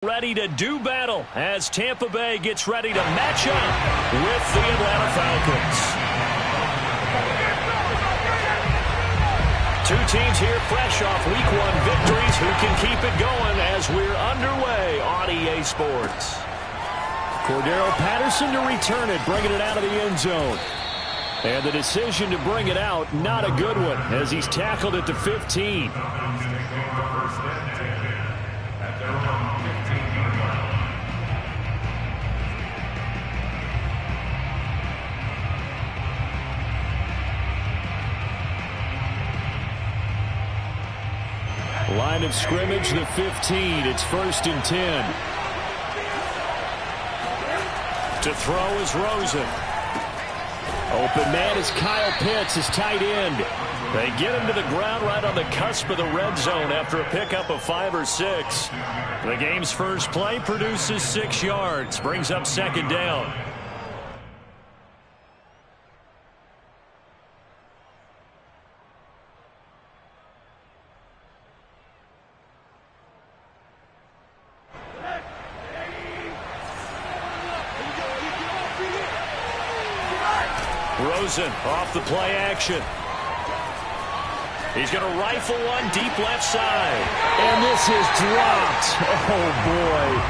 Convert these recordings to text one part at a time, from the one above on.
Ready to do battle as Tampa Bay gets ready to match up with the Atlanta Falcons. Two teams here fresh off Week 1 victories who can keep it going as we're underway on EA Sports. Cordero Patterson to return it, bringing it out of the end zone. And the decision to bring it out, not a good one, as he's tackled at the 15. Line of scrimmage, the 15. It's 1st and 10. To throw is Rosen. Open man is Kyle Pitts, his tight end. They get him to the ground right on the cusp of the red zone after a pickup of 5 or 6. The game's first play produces 6 yards, brings up 2nd down. Rosen off the play action. He's going to rifle one deep left side. And this is dropped. Oh, boy.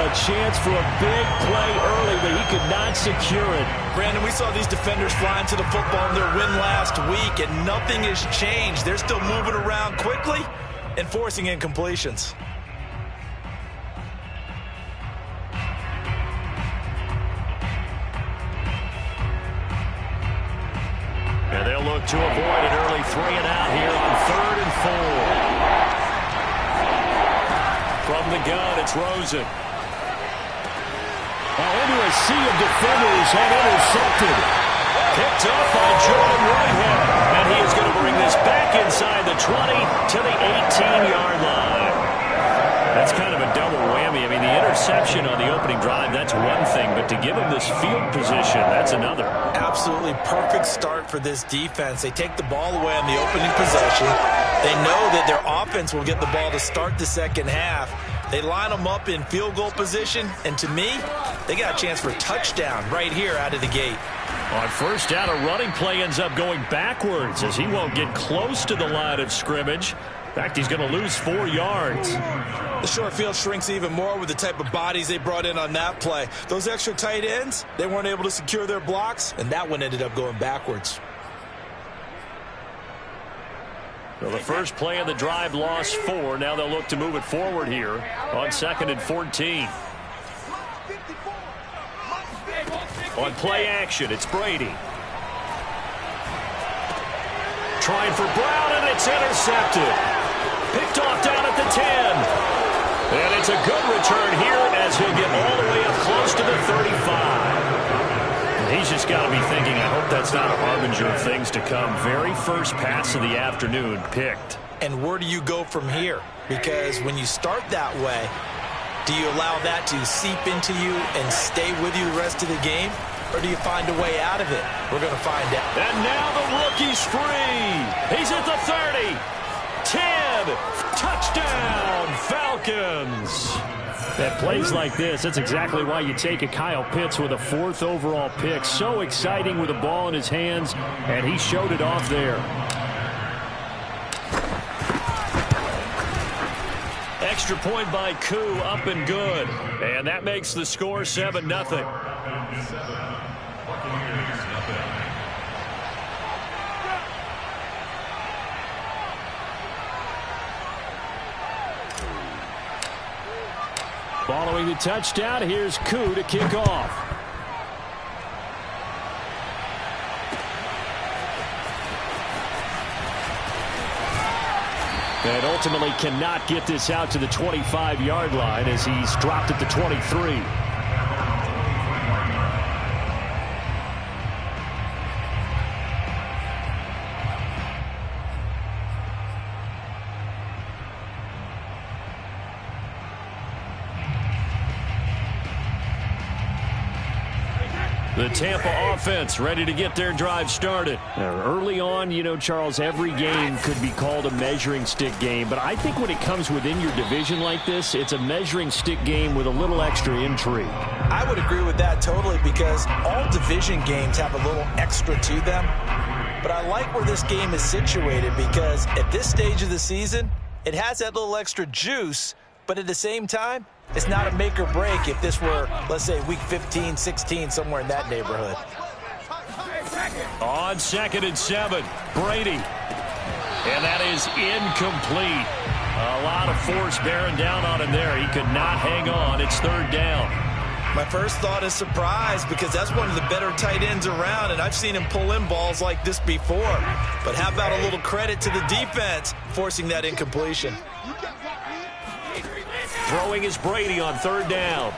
A chance for a big play early, but he could not secure it. Brandon, we saw these defenders flying to the football in their win last week, and nothing has changed. They're still moving around quickly and forcing incompletions. And they'll look to avoid an early 3-and-out here on 3rd and 4. From the gun, it's Rosen. Into a sea of defenders and intercepted. Picked off by Jordan Whitehead. And he is going to bring this back inside the 20 to the 18-yard line. That's kind of a double whammy. I mean, the interception on the opening drive, that's one thing. But to give him this field position, that's another. Absolutely perfect start for this defense. They take the ball away on the opening possession. They know that their offense will get the ball to start the second half. They line them up in field goal position. And to me, they got a chance for a touchdown right here out of the gate. On 1st down, a running play ends up going backwards as he won't get close to the line of scrimmage. In fact, he's going to lose 4 yards. The short field shrinks even more with the type of bodies they brought in on that play. Those extra tight ends, they weren't able to secure their blocks, and that one ended up going backwards. Well, the first play of the drive lost 4. Now they'll look to move it forward here on 2nd and 14. On play action, it's Brady. Trying for Brown, and it's intercepted. Picked off down at the 10. And it's a good return here as he'll get all the way up close to the 35. And he's just got to be thinking, I hope that's not a harbinger of things to come. Very first pass of the afternoon picked. And where do you go from here? Because when you start that way, do you allow that to seep into you and stay with you the rest of the game? Or do you find a way out of it? We're going to find out. And now the rookie's free. He's at the 30. 10. Touchdown, Falcons. At plays like this, that's exactly why you take a Kyle Pitts with a 4th overall pick. So exciting with the ball in his hands, and he showed it off there. Extra point by Koo, up and good. And that makes the score 7-0. Following the touchdown, here's Koo to kick off. And ultimately cannot get this out to the 25-yard line as he's dropped at the 23. The Tampa offense ready to get their drive started. Early on, you know, Charles, every game could be called a measuring stick game. But I think when it comes within your division like this, it's a measuring stick game with a little extra intrigue. I would agree with that totally, because all division games have a little extra to them. But I like where this game is situated, because at this stage of the season, it has that little extra juice. But at the same time, it's not a make or break if this were, let's say, week 15, 16, somewhere in that neighborhood. On 2nd and 7, Brady. And that is incomplete. A lot of force bearing down on him there. He could not hang on. It's 3rd down. My first thought is surprise, because that's one of the better tight ends around, and I've seen him pull in balls like this before. But how about a little credit to the defense forcing that incompletion? Throwing is Brady on 3rd down.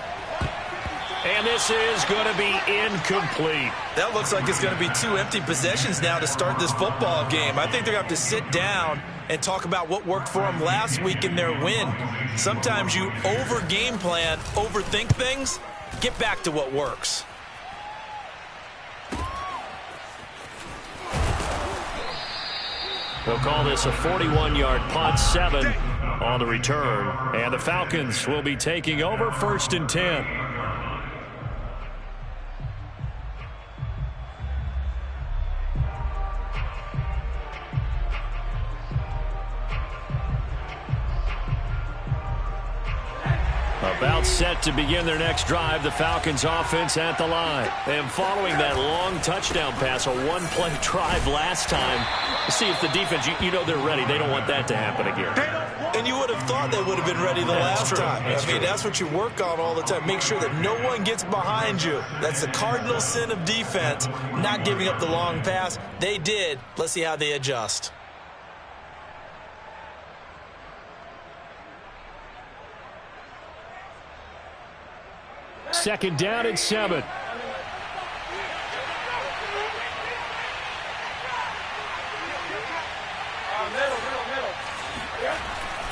And this is going to be incomplete. That looks like it's going to be 2 empty possessions now to start this football game. I think they're going to have to sit down and talk about what worked for them last week in their win. Sometimes you over-game plan, overthink things. Get back to what works. We'll call this a 41-yard punt, 7 on the return. And the Falcons will be taking over 1st and 10. About set to begin their next drive, the Falcons offense at the line. And following that long touchdown pass, a one-play drive last time, see if the defense, you know they're ready. They don't want that to happen again. And you would have thought they would have been ready the last time. I mean, that's what you work on all the time. Make sure that no one gets behind you. That's the cardinal sin of defense, not giving up the long pass. They did. Let's see how they adjust. Second down and 7.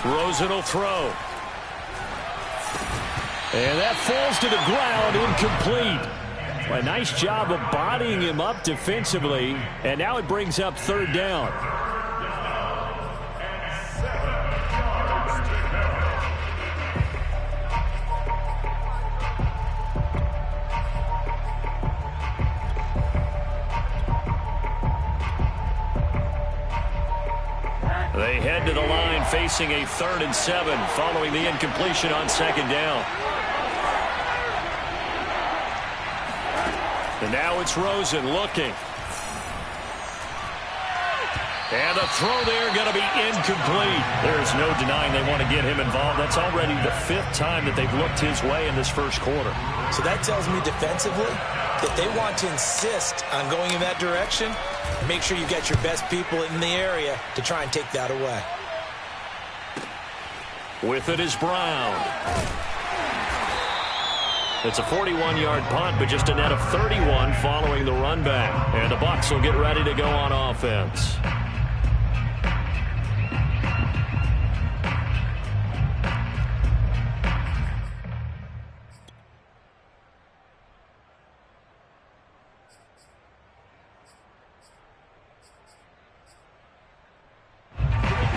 Rosen will throw. And that falls to the ground, incomplete. A nice job of bodying him up defensively. And now it brings up 3rd down. They head to the line facing a 3rd and 7 following the incompletion on 2nd down. And now it's Rosen looking. And the throw there going to be incomplete. There's no denying they want to get him involved. That's already the 5th time that they've looked his way in this first quarter. So that tells me defensively that they want to insist on going in that direction. Make sure you get your best people in the area to try and take that away. With it is Brown. It's a 41-yard punt, but just a net of 31 following the run back. And the Bucs will get ready to go on offense.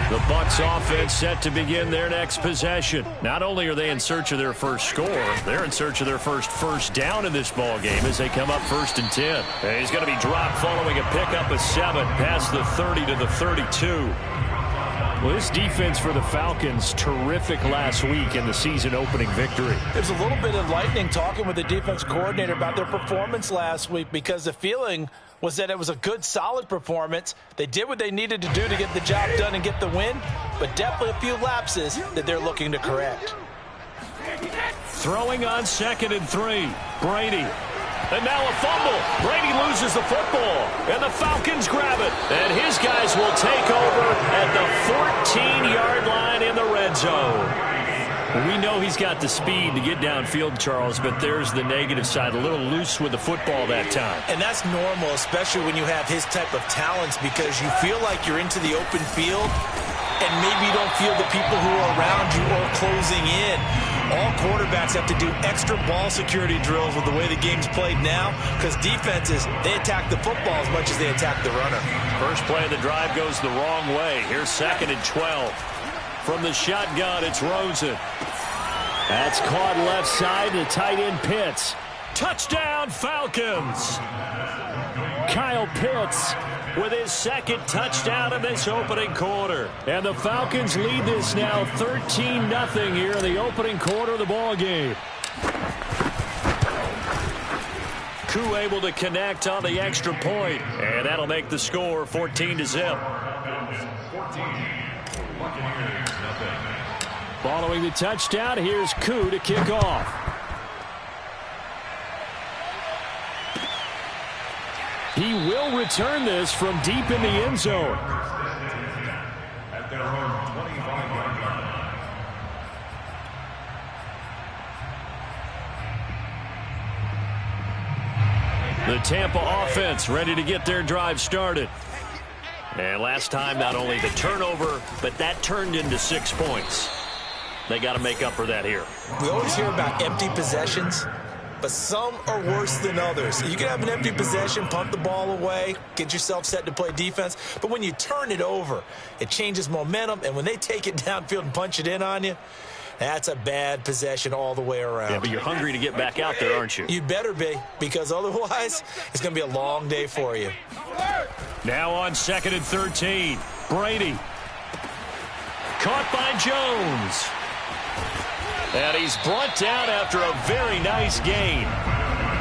The Bucs offense set to begin their next possession. Not only are they in search of their first score, they're in search of their first down in this ball game as they come up 1st and 10. And he's going to be dropped following a pickup of 7 past the 30 to the 32. Well, this defense for the Falcons, terrific last week in the season-opening victory. There's a little bit of lightning talking with the defense coordinator about their performance last week, because the feeling was that it was a good, solid performance. They did what they needed to do to get the job done and get the win, but definitely a few lapses that they're looking to correct. Throwing on 2nd and 3, Brady. And now a fumble. Brady loses the football, and the Falcons grab it. And his guys will take over at the 14-yard line in the red zone. We know he's got the speed to get downfield, Charles, but there's the negative side, a little loose with the football that time. And that's normal, especially when you have his type of talents, because you feel like you're into the open field, and maybe you don't feel the people who are around you or closing in. All quarterbacks have to do extra ball security drills with the way the game's played now because defenses, they attack the football as much as they attack the runner. First play of the drive goes the wrong way. Here's 2nd and 12. From the shotgun, it's Rosen. That's caught left side to tight end Pitts. Touchdown, Falcons! Kyle Pitts with his 2nd touchdown in this opening quarter. And the Falcons lead this now 13-0 here in the opening quarter of the ball game. Koo able to connect on the extra point, and that'll make the score 14-0. Following the touchdown, here's Koo to kick off. He will return this from deep in the end zone. The Tampa offense ready to get their drive started. And last time, not only the turnover, but that turned into 6 points. They got to make up for that here. We always hear about empty possessions, but some are worse than others. You can have an empty possession, punt the ball away, get yourself set to play defense, but when you turn it over, it changes momentum, and when they take it downfield and punch it in on you, that's a bad possession all the way around. Yeah, but you're hungry to get back out there, aren't you? You better be, because otherwise, it's going to be a long day for you. Now on 2nd and 13, Brady. Caught by Jones. And he's brought down after a very nice gain.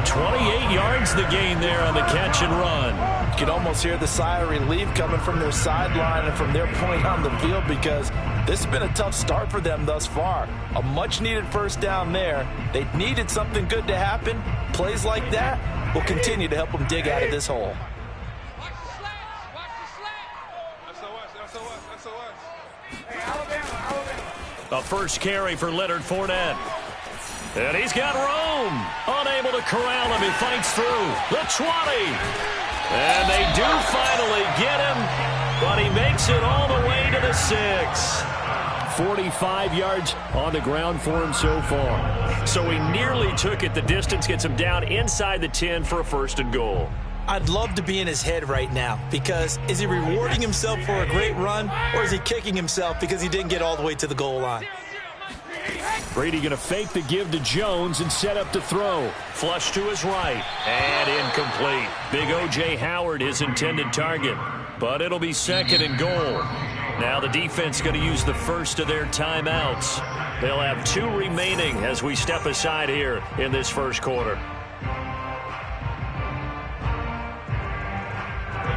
28 yards the gain there on the catch and run. You can almost hear the sigh of relief coming from their sideline and from their point on the field because this has been a tough start for them thus far. A much-needed first down there. They needed something good to happen. Plays like that will continue to help them dig out of this hole. A first carry for Leonard Fournette. And he's got Rome. Unable to corral him. He fights through. The 20. And they do finally get him, but he makes it all the way to the 6. 45 yards on the ground for him so far. So he nearly took it the distance, gets him down inside the 10 for a 1st and goal. I'd love to be in his head right now because is he rewarding himself for a great run or is he kicking himself because he didn't get all the way to the goal line? Brady going to fake the give to Jones and set up to throw. Flush to his right and incomplete. Big O.J. Howard, his intended target, but it'll be 2nd and goal. Now the defense going to use the first of their timeouts. They'll have 2 remaining as we step aside here in this first quarter.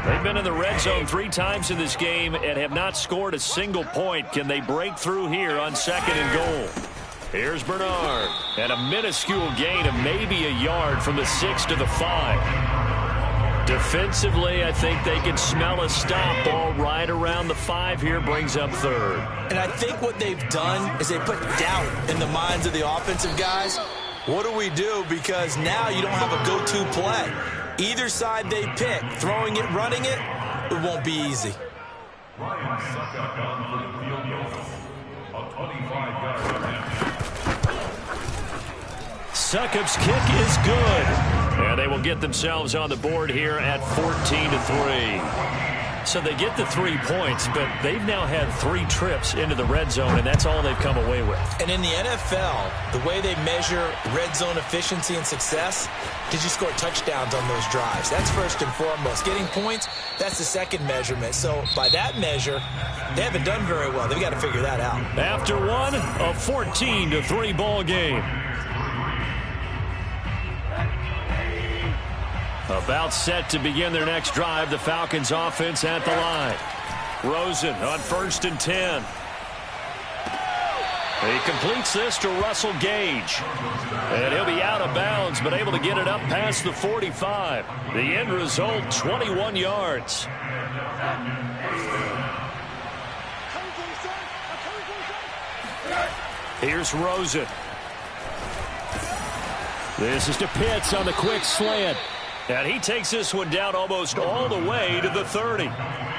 They've been in the red zone 3 times in this game and have not scored a single point. Can they break through here on 2nd and goal? Here's Bernard. And a minuscule gain of maybe a yard from the 6 to the 5. Defensively, I think they can smell a stop ball right around the 5 here. Brings up 3rd. And I think what they've done is they put doubt in the minds of the offensive guys. What do we do? Because now you don't have a go-to play. Either side they pick, throwing it, running it, it won't be easy. Succop's kick is good. And they will get themselves on the board here at 14-3. So they get the 3 points, but they've now had 3 trips into the red zone, and that's all they've come away with. And in the NFL, the way they measure red zone efficiency and success, did you score touchdowns on those drives? That's first and foremost. Getting points, that's the second measurement. So by that measure, they haven't done very well. They've got to figure that out. After one, a 14-3 ball game. About set to begin their next drive, the Falcons offense at the line. Rosen on 1st and 10. He completes this to Russell Gage. And he'll be out of bounds, but able to get it up past the 45. The end result, 21 yards. Here's Rosen. This is to Pitts on the quick slant. And he takes this one down almost all the way to the 30.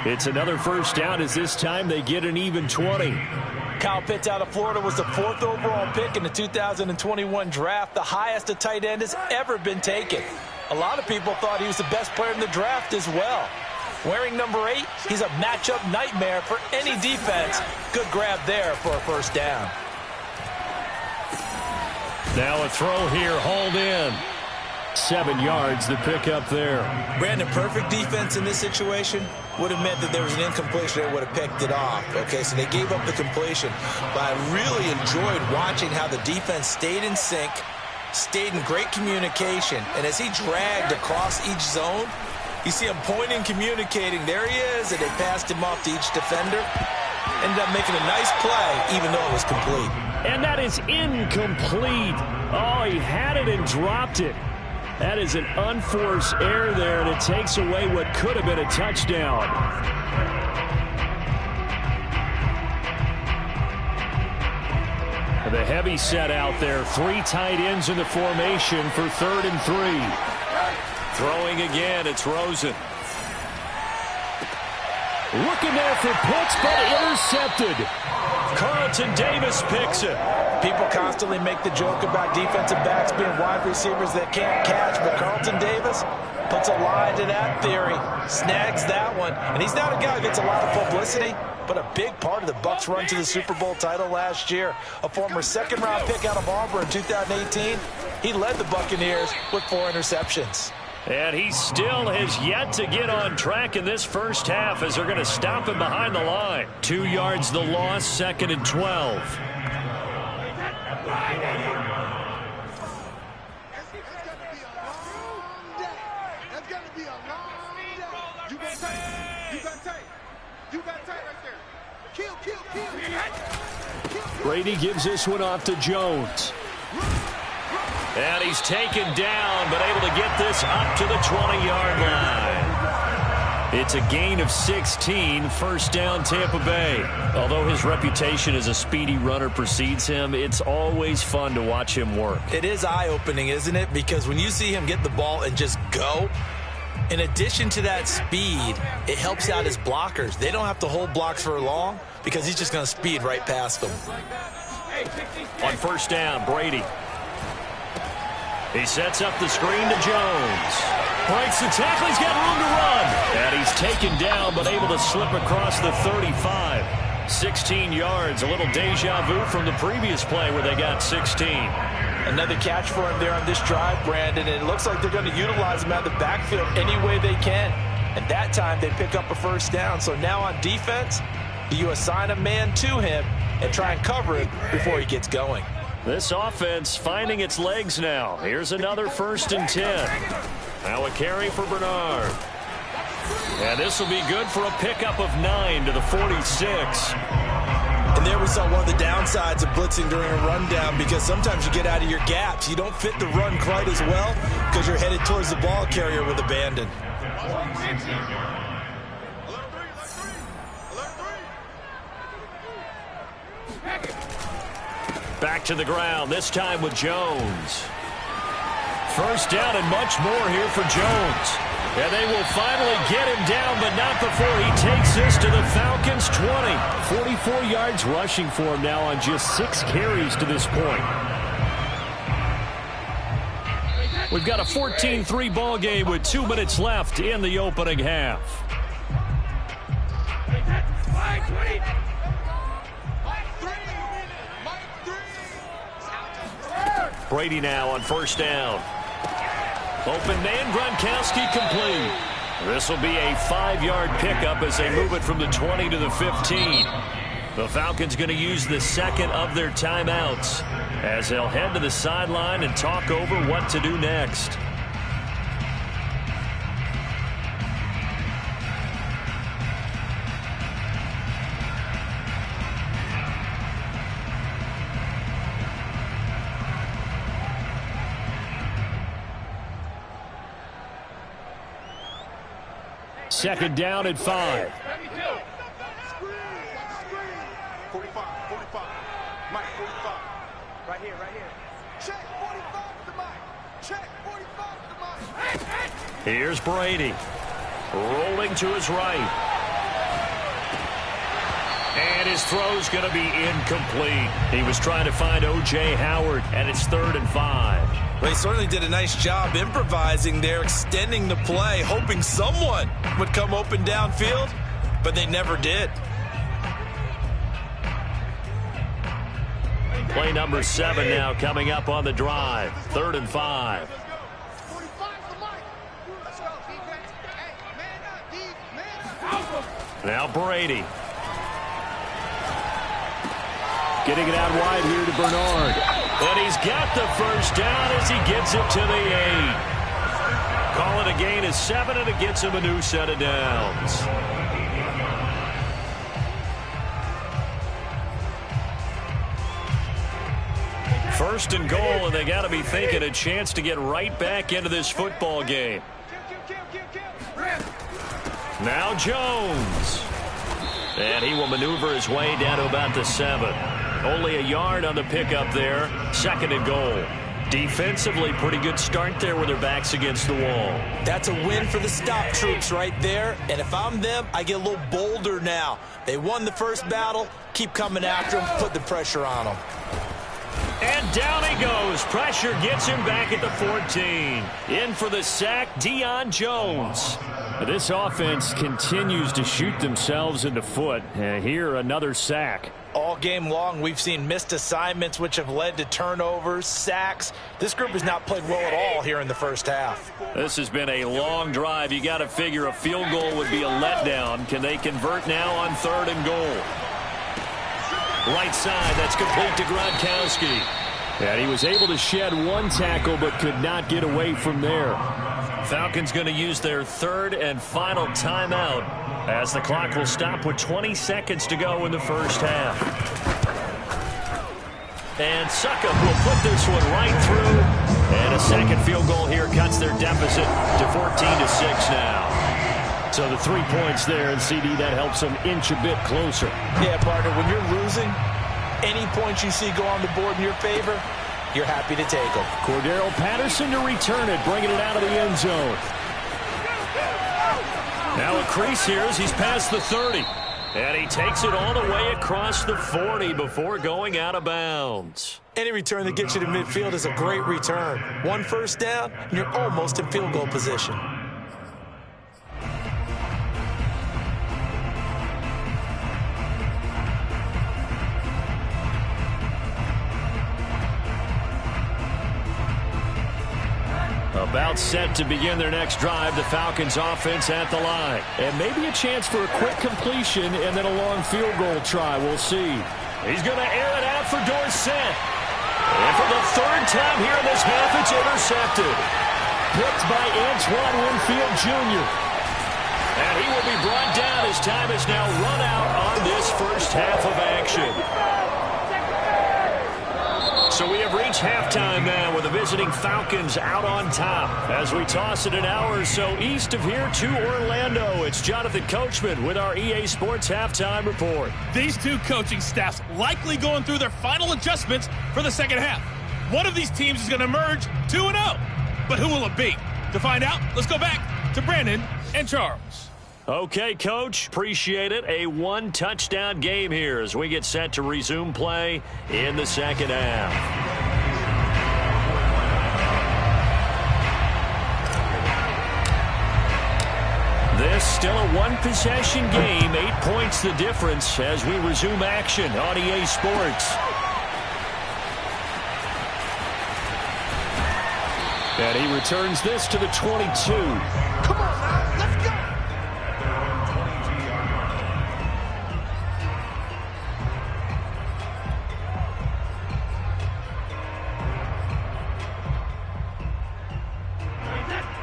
It's another first down as this time they get an even 20. Kyle Pitts out of Florida was the 4th overall pick in the 2021 draft, the highest a tight end has ever been taken. A lot of people thought he was the best player in the draft as well. Wearing number 8, he's a matchup nightmare for any defense. Good grab there for a first down. Now a throw here, hauled in. 7 yards to pick up there. Brandon, perfect defense in this situation would have meant that there was an incompletion. They would have picked it off. Okay, so they gave up the completion. But I really enjoyed watching how the defense stayed in sync, stayed in great communication. And as he dragged across each zone, you see him pointing, communicating. There he is, and they passed him off to each defender. Ended up making a nice play, even though it was complete. And that is incomplete. Oh, he had it and dropped it. That is an unforced error there, and it takes away what could have been a touchdown. The heavy set out there. 3 tight ends in the formation for 3rd and 3. Throwing again, it's Rosen. Looking there for Pitts, but intercepted. Carlton Davis picks it. People constantly make the joke about defensive backs being wide receivers that can't catch, but Carlton Davis puts a lie to that theory, snags that one. And he's not a guy who gets a lot of publicity, but a big part of the Bucs' run to the Super Bowl title last year. A former 2nd-round pick out of Auburn in 2018, he led the Buccaneers with 4 interceptions. And he still has yet to get on track in this first half as they're going to stop him behind the line. 2 yards the loss, 2nd and 12. Brady gives this one off to Jones. And he's taken down, but able to get this up to the 20-yard line. It's a gain of 16, first down Tampa Bay. Although his reputation as a speedy runner precedes him, it's always fun to watch him work. It is eye-opening, isn't it? Because when you see him get the ball and just go, in addition to that speed, it helps out his blockers. They don't have to hold blocks for long because he's just going to speed right past them. On first down, Brady. He sets up the screen to Jones. Breaks the tackle. He's got room to run. And he's taken down, but able to slip across the 35. 16 yards. A little deja vu from the previous play where they got 16. Another catch for him there on this drive, Brandon. And it looks like they're going to utilize him out of the backfield any way they can. And that time they pick up a first down. So now on defense, you assign a man to him and try and cover him before he gets going. This offense finding its legs now. Here's another 1st and 10. Now a carry for Bernard. And this will be good for a pickup of 9 to the 46. And there we saw one of the downsides of blitzing during a rundown, because sometimes you get out of your gaps. You don't fit the run quite as well because you're headed towards the ball carrier with abandon. Back to the ground, this time with Jones. First down and much more here for Jones. And they will finally get him down, but not before he takes this to the Falcons' 20. 44 yards rushing for him now on just 6 carries to this point. We've got a 14-3 ball game with 2 minutes left in the opening half. Brady now on first down. Open man, Gronkowski complete. This will be a 5-yard pickup as they move it from the 20 to the 15. The Falcons going to use the 2nd of their timeouts as they'll head to the sideline and talk over what to do next. Second down at 5. 45. Mike, 45. Right here. Check 45 to the mic. Check 45 to the mic. Here's Brady. Rolling to his right. And His throw's going to be incomplete. He was trying to find O.J. Howard, and it's 3rd and 5. Well, he certainly did a nice job improvising there, extending the play, hoping someone would come open downfield, but they never did. Play number 7 now coming up on the drive. 3rd and 5. Now Brady. Getting it out wide here to Bernard. And he's got the first down as he gets it to the 8. Call it a gain of 7, and it gets him a new set of downs. First and goal, and they got to be thinking a chance to get right back into this football game. Now Jones. And he will maneuver his way down to about the 7. Only a yard on the pickup there. 2nd and goal. Defensively, pretty good start there with their backs against the wall. That's a win for the stop troops right there. And if I'm them, I get a little bolder now. They won the first battle. Keep coming after them. Put the pressure on them. And down he goes. Pressure gets him back at the 14. In for the sack, Deion Jones. This offense continues to shoot themselves in the foot. Here, another sack. All game long, we've seen missed assignments, which have led to turnovers, sacks. This group has not played well at all here in the first half. This has been a long drive. You got to figure a field goal would be a letdown. Can they convert now on 3rd and goal? Right side, that's complete to Gronkowski. And he was able to shed one tackle but could not get away from there. Falcons going to use their 3rd and final timeout as the clock will stop with 20 seconds to go in the first half. And Succop will put this one right through. And a second field goal here cuts their deficit to 14-6 now. So the 3 points there, and CD, that helps them inch a bit closer. Yeah, partner, when you're losing, any points you see go on the board in your favor, you're happy to take them. Cordero Patterson to return it, bringing it out of the end zone. Now a crease here as he's past the 30. And he takes it all the way across the 40 before going out of bounds. Any return that gets you to midfield is a great return. 1 first down, and you're almost in field goal position. About set to begin their next drive, the Falcons offense at the line. And maybe a chance for a quick completion and then a long field goal try. We'll see. He's going to air it out for Dorsett. And for the 3rd time here in this half, it's intercepted. Picked by Antoine Winfield Jr. And he will be brought down as time is now run out on this first half of action. So we have reached halftime now with the visiting Falcons out on top. As we toss it an hour or so east of here to Orlando, it's Jonathan Coachman with our EA Sports Halftime Report. These two coaching staffs likely going through their final adjustments for the second half. One of these teams is going to emerge 2-0. But who will it be? To find out, let's go back to Brandon and Charles. Okay, Coach, appreciate it. A 1-touchdown game here as we get set to resume play in the second half. This still a 1-possession game. 8 points the difference as we resume action on EA Sports. And he returns this to the 22. Come on now, let's go.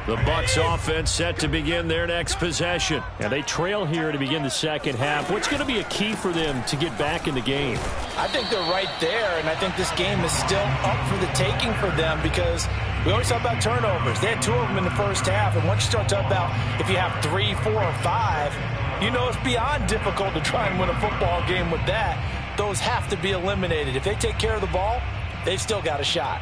The Bucs offense set to begin their next possession. And they trail here to begin the second half. What's going to be a key for them to get back in the game? I think they're right there, and I think this game is still up for the taking for them because we always talk about turnovers. They had 2 of them in the first half, and once you start talking about if you have 3, 4, or 5, you know it's beyond difficult to try and win a football game with that. Those have to be eliminated. If they take care of the ball, they've still got a shot.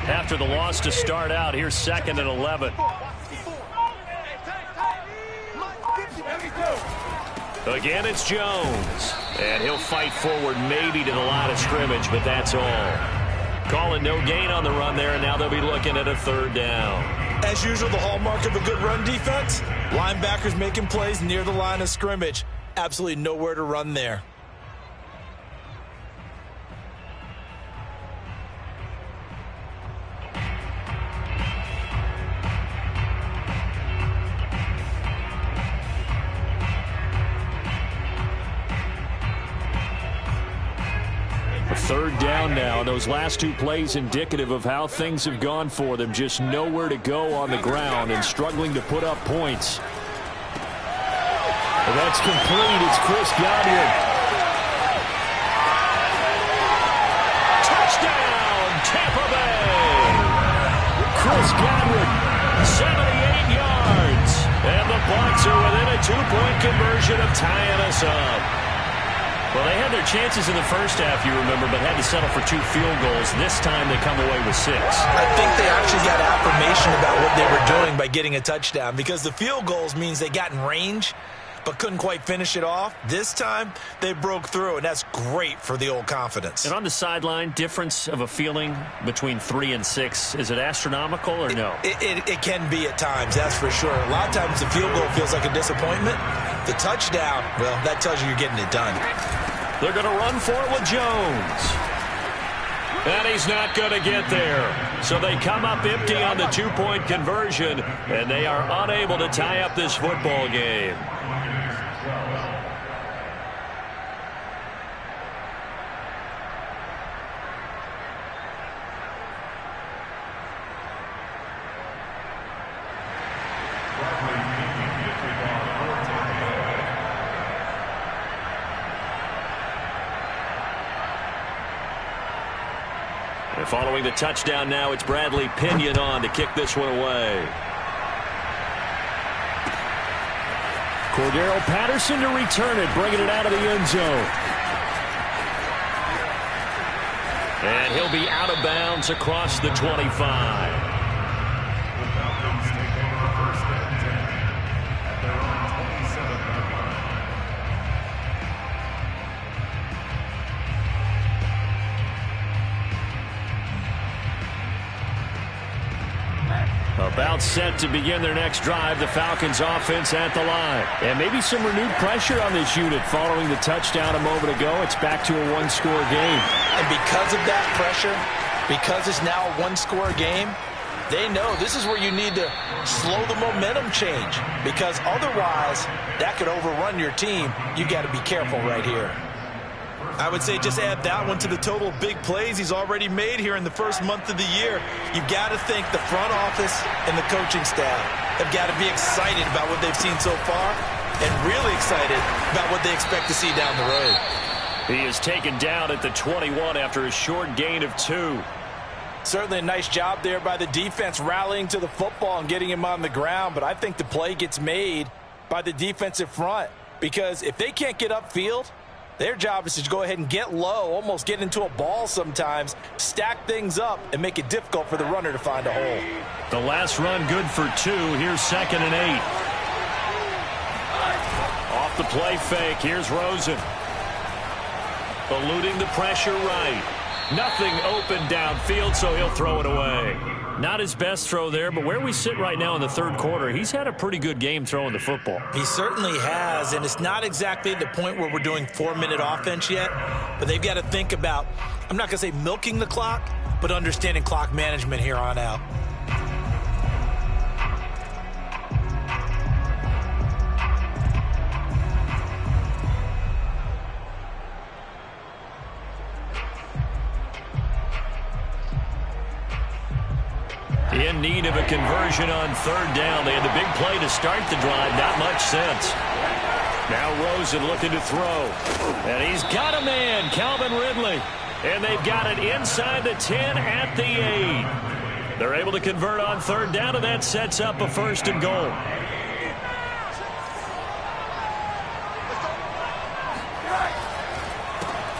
After the loss to start out, here's 2nd and 11. Again, it's Jones. And he'll fight forward maybe to the line of scrimmage, but that's all. Calling no gain on the run there, and now they'll be looking at a 3rd down. As usual, the hallmark of a good run defense, linebackers making plays near the line of scrimmage. Absolutely nowhere to run there. A 3rd down now. Those last 2 plays indicative of how things have gone for them. Just nowhere to go on the ground and struggling to put up points. Well, that's complete. It's Chris Godwin. Touchdown, Tampa Bay. Chris Godwin, 78 yards. And the Bucs are within a 2-point conversion of tying us up. Well, they had their chances in the first half, you remember, but had to settle for 2 field goals. This time they come away with 6. I think they actually got affirmation about what they were doing by getting a touchdown, because the field goals means they got in range but couldn't quite finish it off. This time they broke through, and that's great for the old confidence. And on the sideline, difference of a feeling between 3 and 6, is it astronomical or no? It can be at times, that's for sure. A lot of times the field goal feels like a disappointment. The touchdown, well, that tells you you're getting it done. They're going to run for it with Jones. And he's not going to get there. So they come up empty on the 2-point conversion, and they are unable to tie up this football game. And following the touchdown now, it's Bradley Pinion on to kick this one away. Cordero Patterson to return it, bringing it out of the end zone. And he'll be out of bounds across the 25. About set to begin their next drive, the Falcons offense at the line. And maybe some renewed pressure on this unit following the touchdown a moment ago. It's back to a 1-score game. And because of that pressure, because it's now a 1-score game, they know this is where you need to slow the momentum change, because otherwise that could overrun your team. You got to be careful right here. I would say just add that one to the total big plays he's already made here in the first month of the year. You've got to think the front office and the coaching staff have got to be excited about what they've seen so far and really excited about what they expect to see down the road. He is taken down at the 21 after a short gain of 2. Certainly a nice job there by the defense rallying to the football and getting him on the ground, but I think the play gets made by the defensive front, because if they can't get upfield, their job is to go ahead and get low, almost get into a ball sometimes, stack things up, and make it difficult for the runner to find a hole. The last run good for 2. Here's 2nd and 8. Off the play fake, here's Rosen. Eluding the pressure right. Nothing open downfield, so he'll throw it away. Not his best throw there, but where we sit right now in the 3rd quarter, he's had a pretty good game throwing the football. He certainly has, and it's not exactly the point where we're doing 4-minute offense yet, but they've got to think about, I'm not going to say milking the clock, but understanding clock management here on out. In need of a conversion on 3rd down. They had the big play to start the drive. Not much sense. Now Rosen looking to throw. And he's got a man, Calvin Ridley. And they've got it inside the 10 at the 8. They're able to convert on 3rd down, and that sets up a 1st and goal.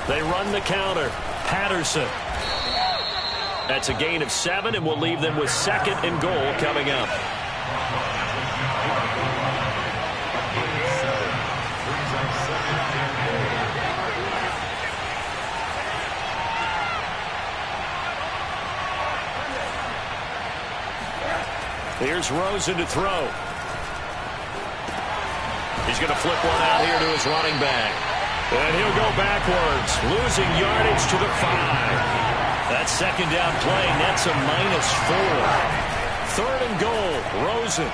They run the counter. Patterson. That's a gain of 7, and we'll leave them with 2nd and goal coming up. Here's Rosen to throw. He's going to flip one out here to his running back. And he'll go backwards, losing yardage to the 5. That second down play nets a -4. 3rd and goal, Rosen.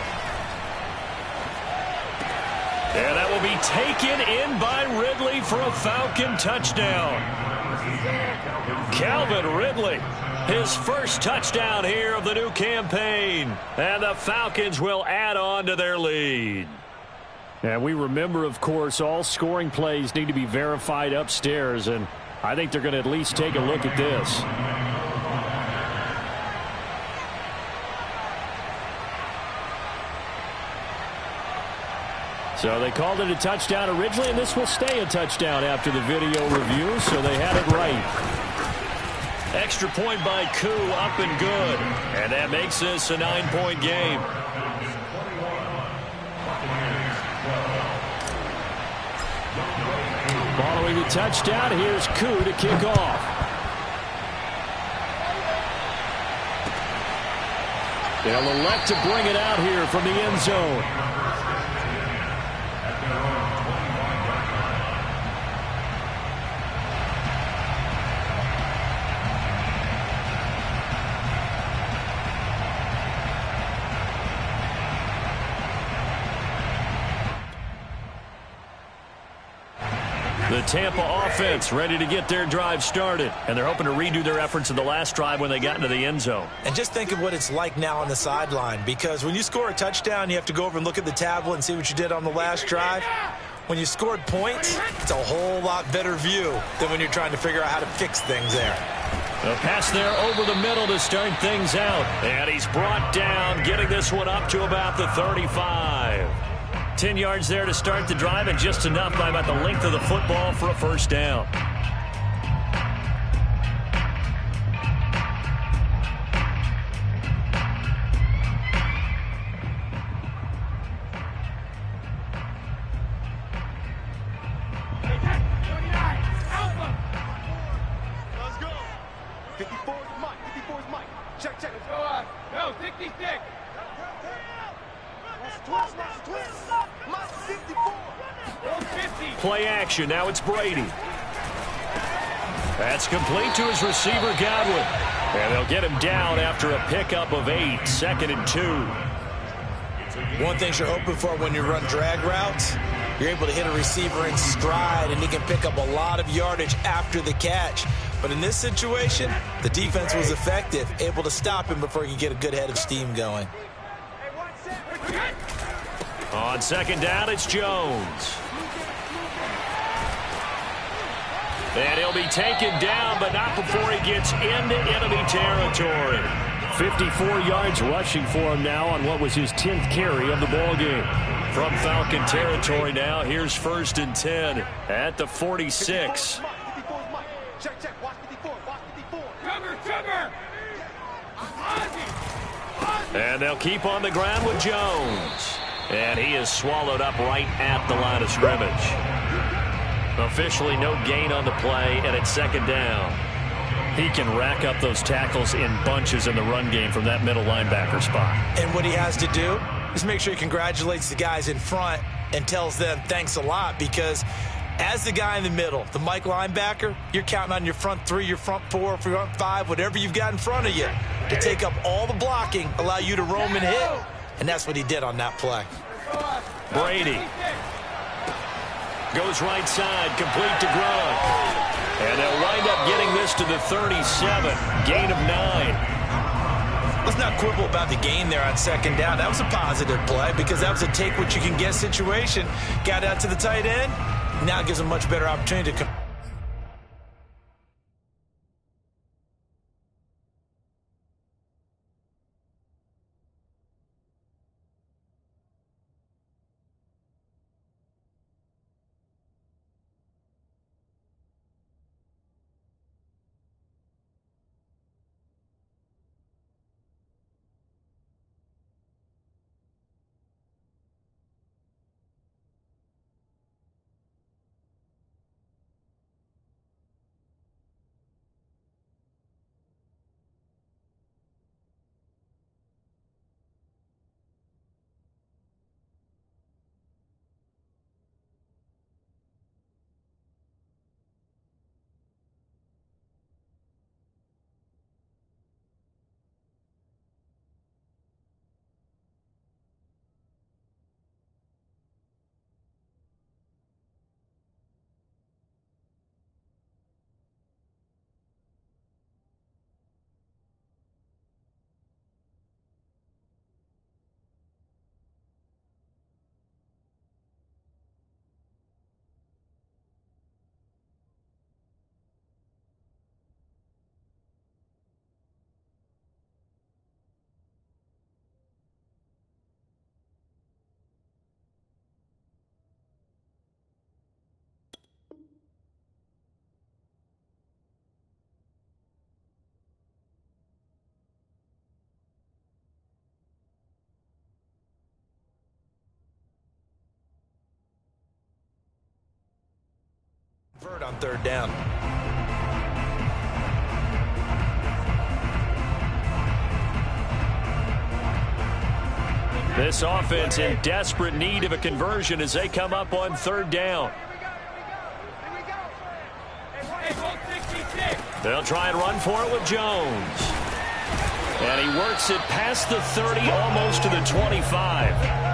And that will be taken in by Ridley for a Falcon touchdown. Calvin Ridley, his first touchdown here of the new campaign. And the Falcons will add on to their lead. And we remember, of course, all scoring plays need to be verified upstairs, and I think they're going to at least take a look at this. So they called it a touchdown originally, and this will stay a touchdown after the video review, so they had it right. Extra point by Koo, up and good. And that makes this a 9-point game. Following the touchdown, here's Koo to kick off. They'll elect to bring it out here from the end zone. The Tampa offense ready to get their drive started, and they're hoping to redo their efforts in the last drive when they got into the end zone. And just think of what it's like now on the sideline, because when you score a touchdown, you have to go over and look at the tablet and see what you did on the last drive. When you scored points, it's a whole lot better view than when you're trying to figure out how to fix things there. A pass there over the middle to start things out, and he's brought down, getting this one up to about the 35. 10 yards there to start the drive, and just enough by about the length of the football for a first down. Let's go. 54 is Mike. 54 is Mike. Check, check. Let's go. Go, 66. Play action. Now it's Brady. That's complete to his receiver, Godwin. And they'll get him down after a pickup of 8, 2nd and 2. One thing you're hoping for when you run drag routes, you're able to hit a receiver in stride, and he can pick up a lot of yardage after the catch. But in this situation, the defense was effective, able to stop him before he could get a good head of steam going. On second down, it's Jones. And he'll be taken down, but not before he gets into enemy territory. 54 yards rushing for him now on what was his 10th carry of the ballgame. From Falcon territory now, here's 1st and 10 at the 46. 54 is Mike. Check, check. Watch 54. Watch 54. Trevor! And they'll keep on the ground with Jones. And he is swallowed up right at the line of scrimmage. Officially no gain on the play, and it's 2nd down. He can rack up those tackles in bunches in the run game from that middle linebacker spot. And what he has to do is make sure he congratulates the guys in front and tells them thanks a lot, because as the guy in the middle, the Mike linebacker, you're counting on your front 3, your front 4, front 5, whatever you've got in front of you to take up all the blocking, allow you to roam and hit. And that's what he did on that play. Brady goes right side, complete to Grubb. And they'll wind up getting this to the 37, gain of 9. Let's not quibble about the gain there on 2nd down. That was a positive play, because that was a take-what-you-can-get situation. Got out to the tight end. Now it gives him a much better opportunity to On third down. This offense in desperate need of a conversion as they come up on third down. They'll try and run for it with Jones. And he works it past the 30, almost to the 25.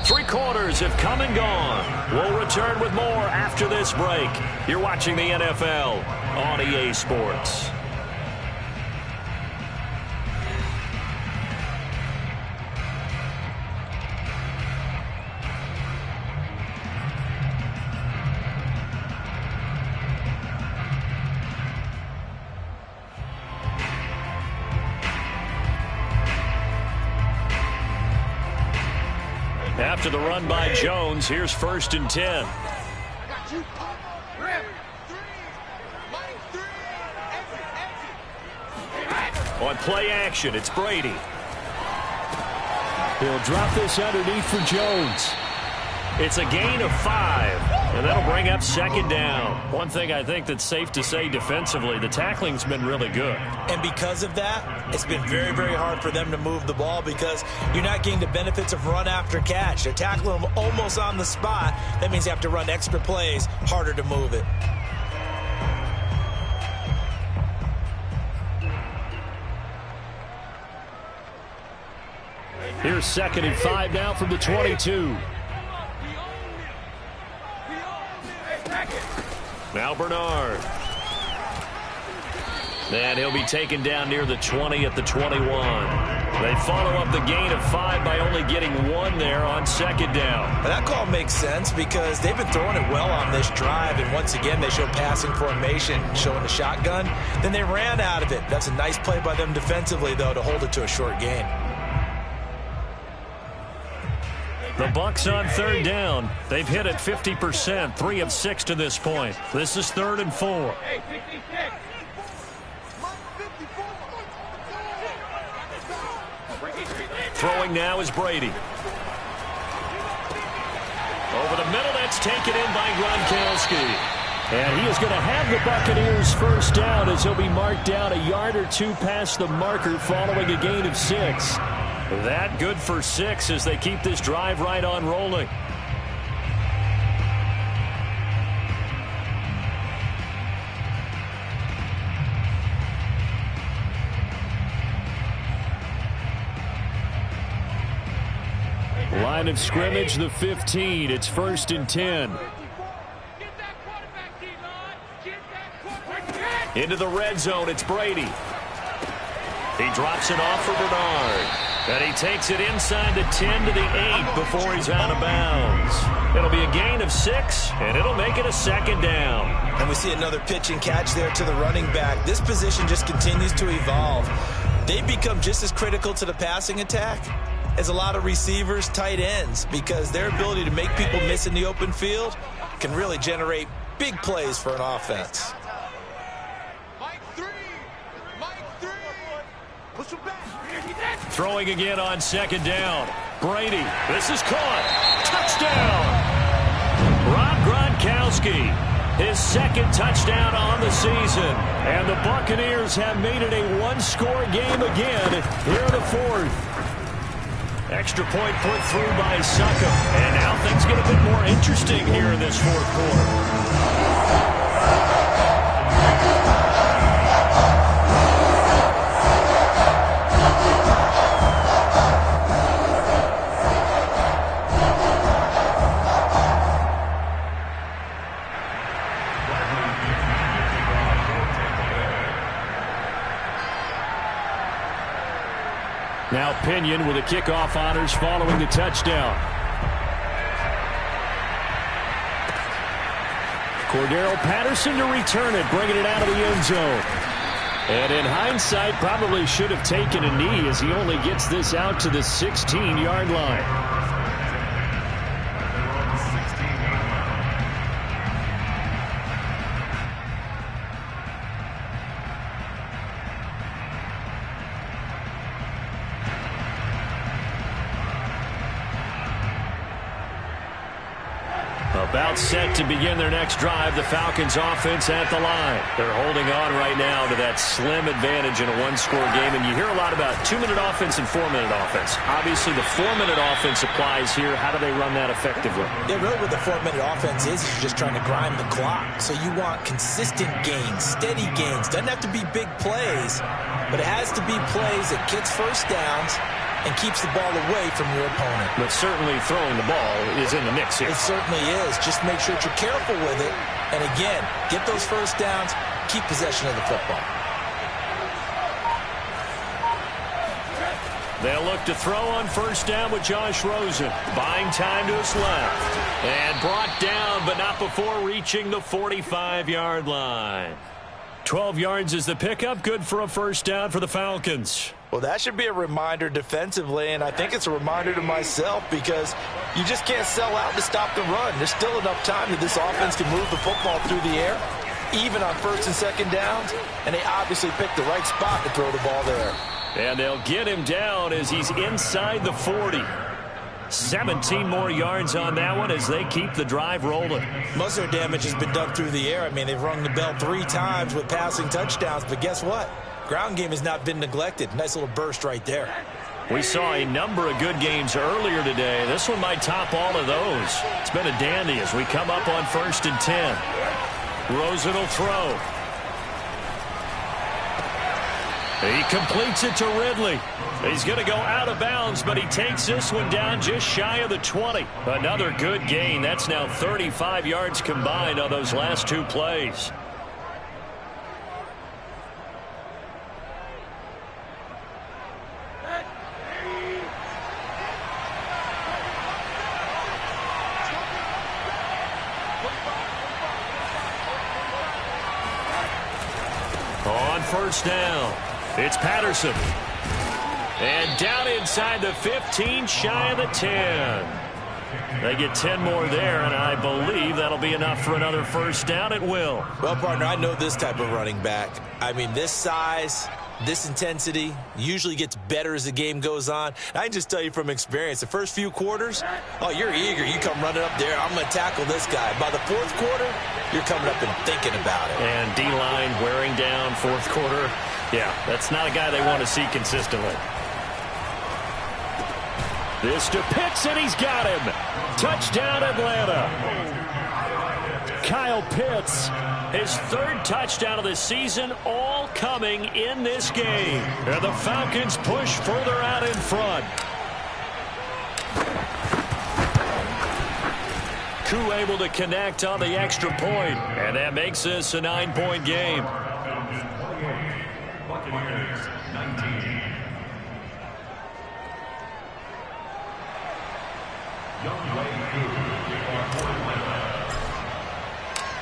3 quarters have come and gone. We'll return with more after this break. You're watching the NFL on EA Sports. After the run by Jones, here's 1st and 10. On play action, it's Brady. He'll drop this underneath for Jones. It's a gain of 5, and that'll bring up 2nd down. One thing I think that's safe to say defensively, the tackling's been really good. And because of that, it's been very, very hard for them to move the ball because you're not getting the benefits of run after catch. They're tackling them almost on the spot. That means you have to run extra plays, harder to move it. Here's 2nd and 5 now from the 22. Now Bernard. And he'll be taken down near the 20 at the 21. They follow up the gain of 5 by only getting 1 there on 2nd down. But that call makes sense because they've been throwing it well on this drive, and once again they show passing formation, showing the shotgun. Then they ran out of it. That's a nice play by them defensively, though, to hold it to a short gain. The Bucs on 3rd down. They've hit it 50%, 3 of 6 to this point. This is 3rd and 4. Throwing now is Brady. Over the middle, that's taken in by Gronkowski. And he is going to have the Buccaneers 1st down as he'll be marked down a yard or 2 past the marker following a gain of 6. That good for 6 as they keep this drive right on rolling. Line of scrimmage, the 15. It's 1st and 10. Into the red zone, it's Brady. He drops it off for Bernard. And he takes it inside the 10 to the 8 before he's out of bounds. It'll be a gain of 6, and it'll make it a 2nd down. And we see another pitch and catch there to the running back. This position just continues to evolve. They've become just as critical to the passing attack as a lot of receivers, tight ends, because their ability to make people miss in the open field can really generate big plays for an offense. Throwing again on 2nd down. Brady, this is caught. Touchdown! Rob Gronkowski, his 2nd touchdown on the season. And the Buccaneers have made it a 1-score game again here in the 4th. Extra point put through by Succop. And now things get a bit more interesting here in this 4th quarter. Now Pinion with the kickoff honors following the touchdown. Cordero Patterson to return it, bringing it out of the end zone. And in hindsight, probably should have taken a knee as he only gets this out to the 16-yard line. A About set to begin their next drive, the Falcons offense at the line. They're holding on right now to that slim advantage in a one-score game, and you hear a lot about 2-minute offense and 4-minute offense. Obviously, the 4-minute offense applies here. How do they run that effectively? Yeah, really what the 4-minute offense is you're just trying to grind the clock. So you want consistent gains, steady gains. Doesn't have to be big plays, but it has to be plays that gets first downs and keeps the ball away from your opponent. But certainly throwing the ball is in the mix here. It certainly is. Just make sure that you're careful with it. And again, get those first downs, keep possession of the football. They'll look to throw on first down with Josh Rosen. Buying time to his left. And brought down, but not before reaching the 45-yard line. 12 yards is the pickup. Good for a first down for the Falcons. Well, that should be a reminder defensively, and I think it's a reminder to myself because you just can't sell out to stop the run. There's still enough time that this offense can move the football through the air, even on first and second downs, and they obviously picked the right spot to throw the ball there. And they'll get him down as he's inside the 40. 17 more yards on that one as they keep the drive rolling. Most of their damage has been done through the air. I mean, they've rung the bell 3 times with passing touchdowns, but guess what? Ground game has not been neglected. Nice little burst right there. We saw a number of good games earlier today. This one might top all of those. It's been a dandy as we come up on first and 10. Rosen will throw. He completes it to Ridley. He's going to go out of bounds, but he takes this one down just shy of the 20. Another good gain. That's now 35 yards combined on those last 2 plays. On first down, it's Patterson. And down inside the 15, shy of the 10. They get 10 more there, and I believe that'll be enough for another first down. It will. Well, partner, I know this type of running back. I mean, this size, this intensity usually gets better as the game goes on. I can just tell you from experience, the first few quarters, oh, you're eager. You come running up there, I'm going to tackle this guy. By the fourth quarter, you're coming up and thinking about it. And D-line wearing down fourth quarter. Yeah, that's not a guy they want to see consistently. This to Pitts, and he's got him. Touchdown, Atlanta. Kyle Pitts, his 3rd touchdown of the season, all coming in this game. And the Falcons push further out in front. Koo able to connect on the extra point, and that makes this a 9-point game.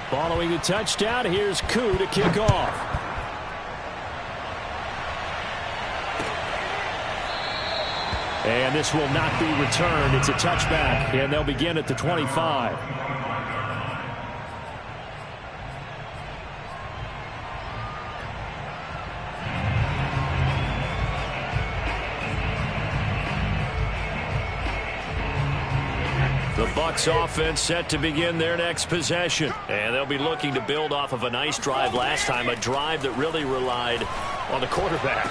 Following the touchdown, here's Koo to kick off. And this will not be returned. It's a touchback, and they'll begin at the 25. The Bucs offense set to begin their next possession. And they'll be looking to build off of a nice drive last time, a drive that really relied on the quarterback.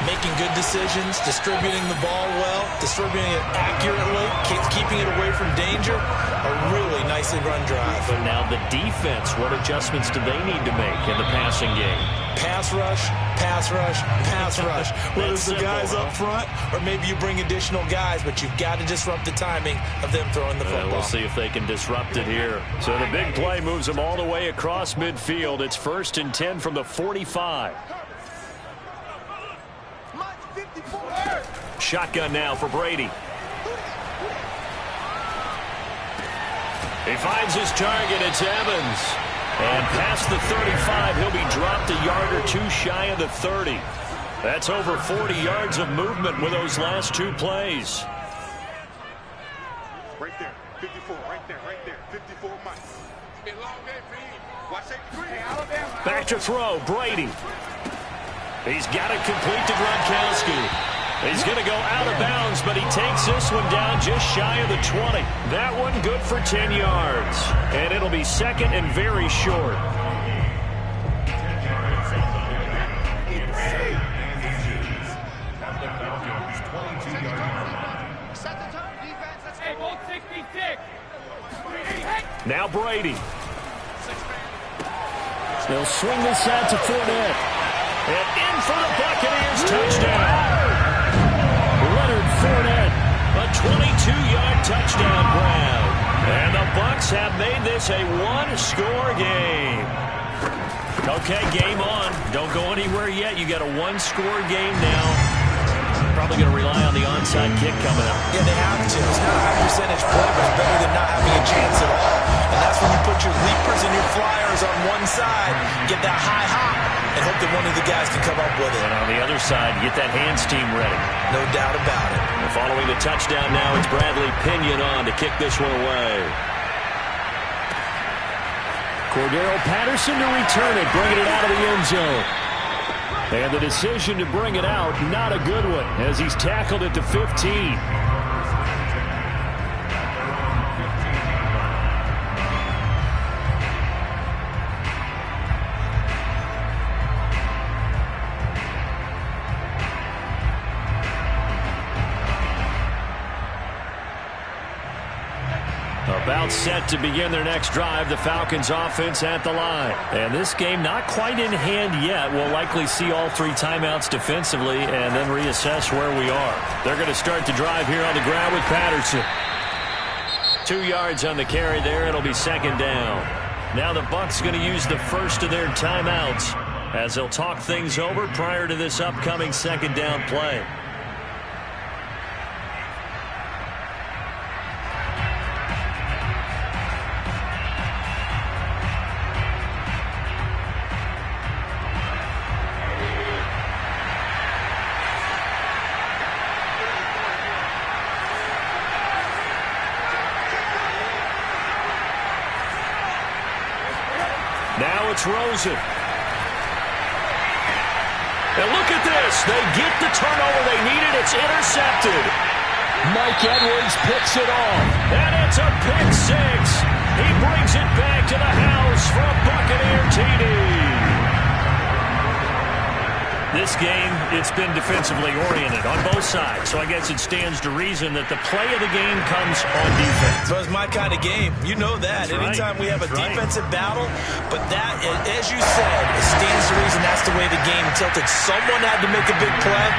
Making good decisions, distributing the ball well, distributing it accurately, keeping it away from danger. A really nicely run drive. But now the defense, what adjustments do they need to make in the passing game? Pass rush, pass rush, pass rush. Whether it's the guys up front or maybe you bring additional guys, but you've got to disrupt the timing of them throwing the football. We'll see if they can disrupt it here. So the big play moves them all the way across midfield. It's first and 10 from the 45. Shotgun now for Brady. He finds his target. It's Evans. And past the 35, he'll be dropped a yard or 2 shy of the 30. That's over 40 yards of movement with those last 2 plays. Right there, 54, right there, 54, Mike. Been a long day for you. Watch that green. Hey, Alabama. Back to throw, Brady. He's got it complete to Gronkowski. He's going to go out of bounds, but he takes this one down just shy of the 20. That one good for 10 yards. And it'll be second and very short. Now Brady. They'll swing this out to Fournette. And in for the Buccaneers touchdown. Leonard Fournette, a 22-yard touchdown grab. And the Bucs have made this a one-score game. Okay, game on. Don't go anywhere yet. You got a one-score game now. Probably going to rely on the onside kick coming up. Yeah, they have to. It's not a high percentage play, but it's better than not having a chance at all. And that's when you put your leapers and your flyers on one side, get that high hop, and hope that one of the guys can come up with it. And on the other side, get that hands team ready. No doubt about it. And following the touchdown now, it's Bradley Pinion on to kick this one away. Cordero Patterson to return it, bringing it out of the end zone. And the decision to bring it out, not a good one, as he's tackled at the 15. About set to begin their next drive, the Falcons offense at the line. And this game not quite in hand yet. We'll likely see all three timeouts defensively and then reassess where we are. They're going to start the drive here on the ground with Patterson. 2 yards on the carry there. It'll be second down. Now the Bucs going to use the first of their timeouts as they'll talk things over prior to this upcoming second down play. Now it's Rosen. And look at this. They get the turnover they needed. It's intercepted. Mike Edwards picks it off. And it's a pick six. He brings it back to the house for a Buccaneer TD. This game, it's been defensively oriented on both sides, so I guess it stands to reason that the play of the game comes on defense. So it's my kind of game. You know that. That's Anytime right. we have a That's defensive battle, but that, as you said, it stands to reason that's the way the game tilted. Someone had to make a big play,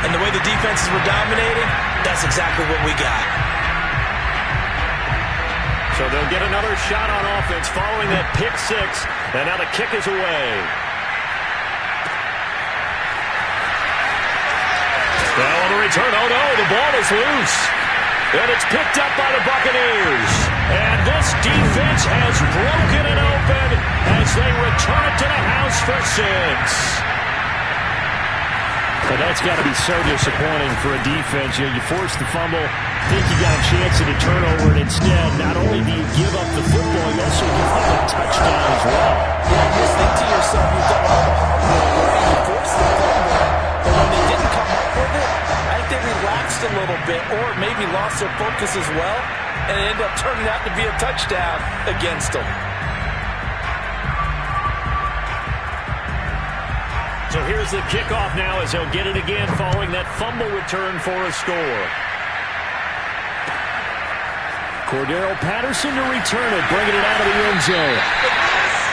and the way the defenses were dominating, that's exactly what we got. So they'll get another shot on offense following that pick six, and now the kick is away. Now on the return, oh no, the ball is loose. And it's picked up by the Buccaneers. And this defense has broken it open as they return it to the house for six. But that's got to be so disappointing for a defense. You force the fumble, think you got a chance at a turnover, and instead, not only do you give up the football, you also give up a touchdown as well. Yeah, you just think to yourself, you've done all the hard work, right? You forced the fumble, but when they didn't come up with it, I think they relaxed a little bit, or maybe lost their focus as well, and it ended up turning out to be a touchdown against them. So here's the kickoff now as they'll get it again following that fumble return for a score. Cordero Patterson to return it, bringing it out of the end zone.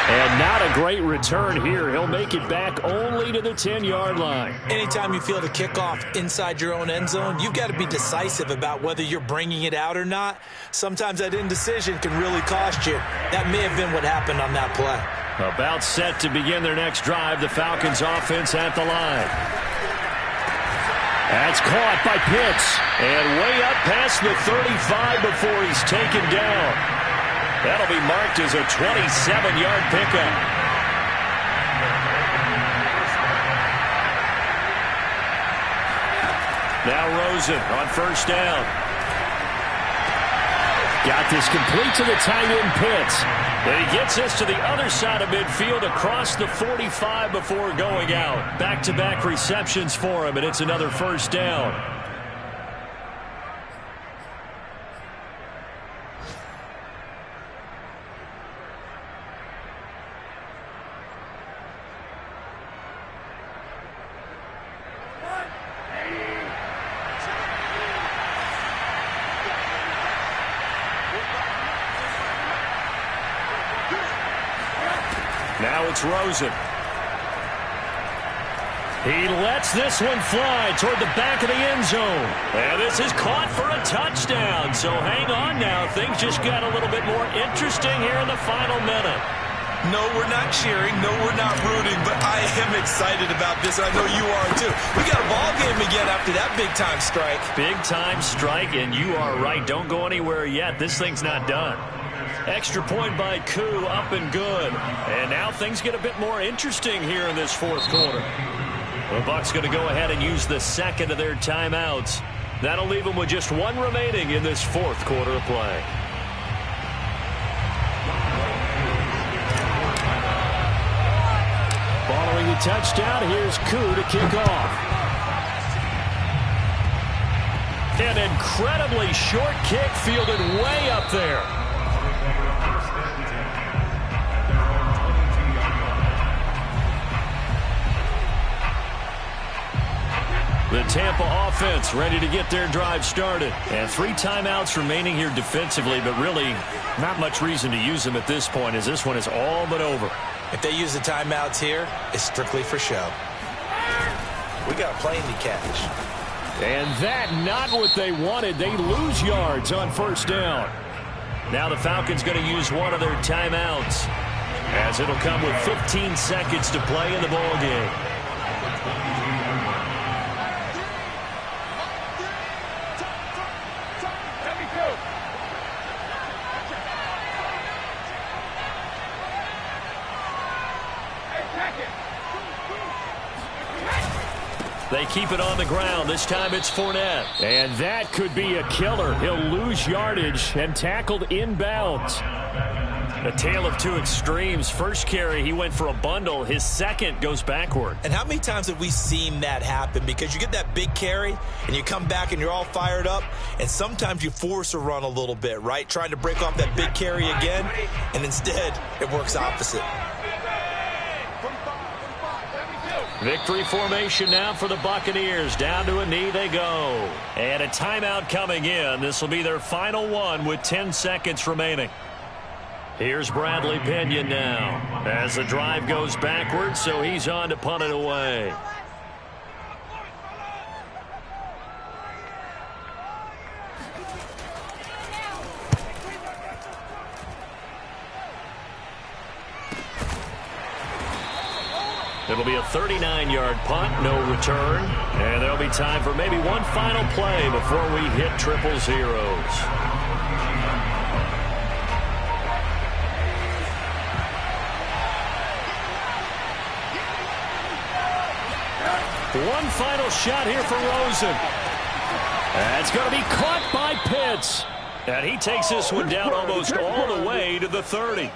And not a great return here. He'll make it back only to the 10-yard line. Anytime you feel the kickoff inside your own end zone, you've got to be decisive about whether you're bringing it out or not. Sometimes that indecision can really cost you. That may have been what happened on that play. About set to begin their next drive, the Falcons offense at the line. That's caught by Pitts. And way up past the 35 before he's taken down. That'll be marked as a 27-yard pickup. Now Rosen on first down. Got this complete to the tight end Pitts. And he gets this to the other side of midfield across the 45 before going out. Back-to-back receptions for him, and it's another first down. Now it's Rosen. He lets this one fly toward the back of the end zone. And this is caught for a touchdown. So hang on now. Things just got a little bit more interesting here in the final minute. No, we're not cheering. No, we're not rooting. But I am excited about this. I know you are, too. We got a ball game again after that big-time strike. Big-time strike, and you are right. Don't go anywhere yet. This thing's not done. Extra point by Koo, up and good. And now things get a bit more interesting here in this fourth quarter. The Bucs going to go ahead and use the second of their timeouts. That'll leave them with just one remaining in this fourth quarter of play. Following the touchdown, here's Koo to kick off. An incredibly short kick fielded way up there. The Tampa offense ready to get their drive started. And 3 timeouts remaining here defensively, but really not much reason to use them at this point, as this one is all but over. If they use the timeouts here, it's strictly for show. We got a plane to catch. And that not what they wanted. They lose yards on first down. Now the Falcons going to use one of their timeouts, as it'll come with 15 seconds to play in the ball game. They keep it on the ground. This time it's Fournette. And that could be a killer. He'll lose yardage and tackled inbounds. A tale of two extremes. First carry, he went for a bundle. His second goes backward. And how many times have we seen that happen? Because you get that big carry, and you come back and you're all fired up, and sometimes you force a run a little bit, right? Trying to break off that big carry again, and instead it works opposite. Victory formation now for the Buccaneers. Down to a knee they go. And a timeout coming in. This will be their final one with 10 seconds remaining. Here's Bradley Pinion now as the drive goes backwards, so he's on to punt it away. It'll be a 39-yard punt, no return. And there'll be time for maybe one final play before we hit triple zeros. One final shot here for Rosen. That's going to be caught by Pitts. And he takes this one down almost all the way to the 30.